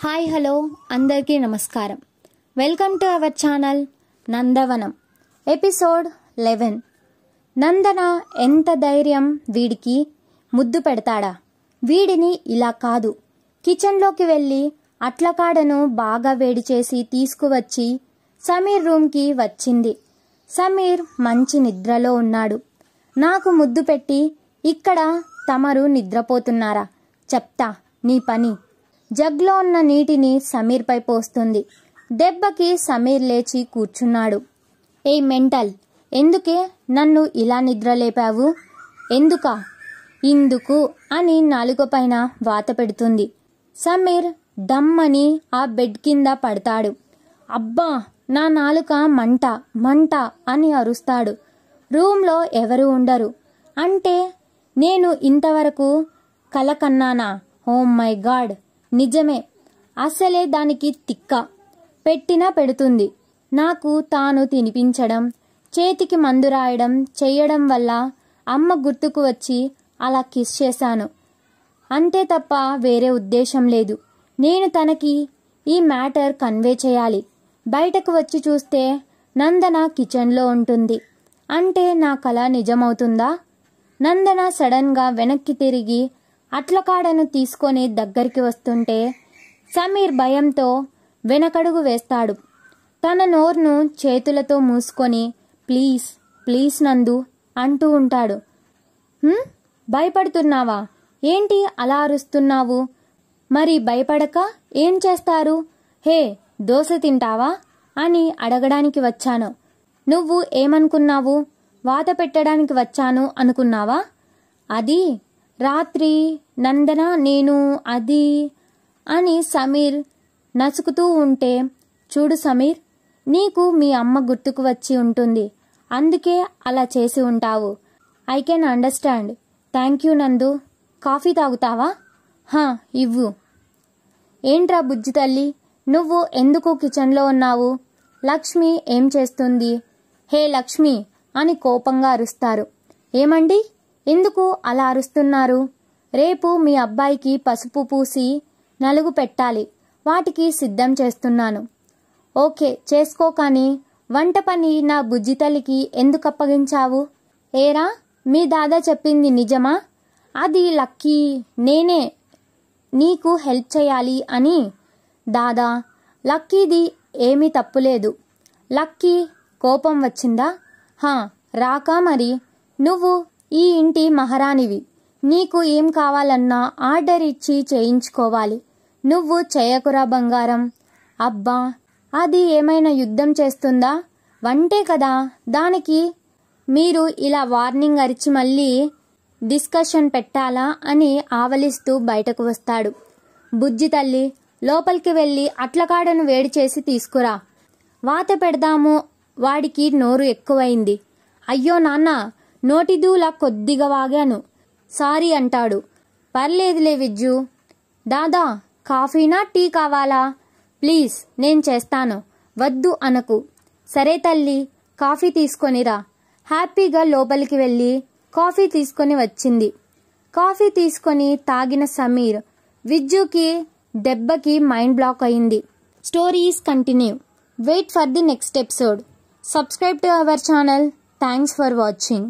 Hi hello అందరికీ నమస్కారం. Welcome to our channel Nandavanam episode 11. Nandana ఎంత ధైర్యం వీడికి, ముద్దు పెడతాడా? వీడిని ఇలా కాదు. కిచెన్లోకి వెళ్ళి అట్లకాడను బాగా వేడి చేసి తీసుకువచ్చి సమీర్ రూమ్కి వచ్చింది. సమీర్ మంచి నిద్రలో ఉన్నాడు. నాకు ముద్దు పెట్టి ఇక్కడ తమరు నిద్రపోతున్నారా? చెప్తా నీ పని. జగ్లో ఉన్న నీటిని సమీర్పై పోస్తుంది. దెబ్బకి సమీర్ లేచి కూర్చున్నాడు. ఏ మెంటల్, ఎందుకే నన్ను ఇలా నిద్రలేపావు? ఎందుకా? ఇందుకు అని నాలుకపైన వాత పెడుతుంది. సమీర్ డమ్మని ఆ బెడ్ కింద పడతాడు. అబ్బా నా నాలుక మంట మంట అని అరుస్తాడు. రూమ్లో ఎవరు ఉండరు. అంటే నేను ఇంతవరకు కల కన్నానా? ఓ మై గాడ్, నిజమే. అసలే దానికి తిక్క పెట్టినా పెడుతుంది. నాకు తాను తినిపించడం, చేతికి మందు రాయడం చెయ్యడం వల్ల అమ్మ గుర్తుకు వచ్చి అలా కిస్ చేశాను. అంతే తప్ప వేరే ఉద్దేశం లేదు. నేను తనకి ఈ మ్యాటర్ కన్వే చేయాలి. బయటకు వచ్చి చూస్తే నందన కిచెన్లో ఉంటుంది. అంటే నా కల నిజమవుతుందా? నందన సడన్గా వెనక్కి తిరిగి అట్లకాడను తీసుకొని దగ్గరికి వస్తుంటే సమీర్ భయంతో వెనకడుగు వేస్తాడు. తన నోరును చేతులతో మూసుకొని ప్లీజ్ ప్లీజ్ నందు అంటూ ఉంటాడు. భయపడుతున్నావా? ఏంటి అలా అరుస్తున్నావు? మరి భయపడక ఏం చేస్తారు? హే, దోశ తింటావా అని అడగడానికి వచ్చాను. నువ్వు ఏమనుకున్నావు? వాత పెట్టడానికి వచ్చాను అనుకున్నావా? అది రాత్రి నందన నేను అది అని సమీర్ నసుకుతూ ఉంటే, చూడు సమీర్, నీకు మీ అమ్మ గుర్తుకు వచ్చి ఉంటుంది. అందుకే అలా చేసి ఉంటావు. I can understand. Thank you నందు. కాఫీ తాగుతావా? హా, ఇవ్వు. ఏంట్రా బుజ్జి తల్లి, నువ్వు ఎందుకు కిచెన్లో ఉన్నావు? లక్ష్మి ఏం చేస్తుంది? హే లక్ష్మి అని కోపంగా అరుస్తారు. ఏమండి, ఎందుకు అలా అరుస్తున్నారు? రేపు మీ అబ్బాయికి పసుపు పూసి నలుగు పెట్టాలి. వాటికి సిద్ధం చేస్తున్నాను. ఓకే చేసుకో, కానీ వంట పని నా బుజ్జి తల్లికి ఎందుకు అప్పగించావు? ఏరా, మీ దాదా చెప్పింది నిజమా? అది లక్కీ నేనే నీకు హెల్ప్ చేయాలి అని. దాదా, లక్కీది ఏమీ తప్పులేదు. లక్కీ కోపం వచ్చిందా? హా, రాక మరి. నువ్వు ఈ ఇంటి మహారాణివి. నీకు ఏం కావాలన్నా ఆర్డర్ ఇచ్చి చేయించుకోవాలి. నువ్వు చేయకురా బంగారం. అబ్బా, అది ఏమైనా యుద్ధం చేస్తుందా? వంటే కదా, దానికి మీరు ఇలా వార్నింగ్ అరిచి మళ్ళీ డిస్కషన్ పెట్టాలా అని ఆవలిస్తూ బయటకు వస్తాడు. బుజ్జి తల్లి, లోపలికి వెళ్ళి అట్లకాడను వేడి చేసి తీసుకురా. వాత పెడదాము. వాడికి నోరు ఎక్కువైంది. అయ్యో నాన్న, నోటిదూల కొద్దిగా వాగాను, సారీ అంటాడు. పర్లేదులే విజ్జు. దాదా, కాఫీనా టీ కావాలా? ప్లీజ్, నేను చేస్తాను. వద్దు అనకు. సరే తల్లి, కాఫీ తీసుకొనిరా. హ్యాపీగా లోపలికి వెళ్ళి కాఫీ తీసుకొని వచ్చింది. కాఫీ తీసుకొని తాగిన సమీర్ విజ్జుకి దెబ్బకి మైండ్ బ్లాక్ అయింది. Story is continue. Wait for the next episode. Subscribe to our channel. Thanks for watching.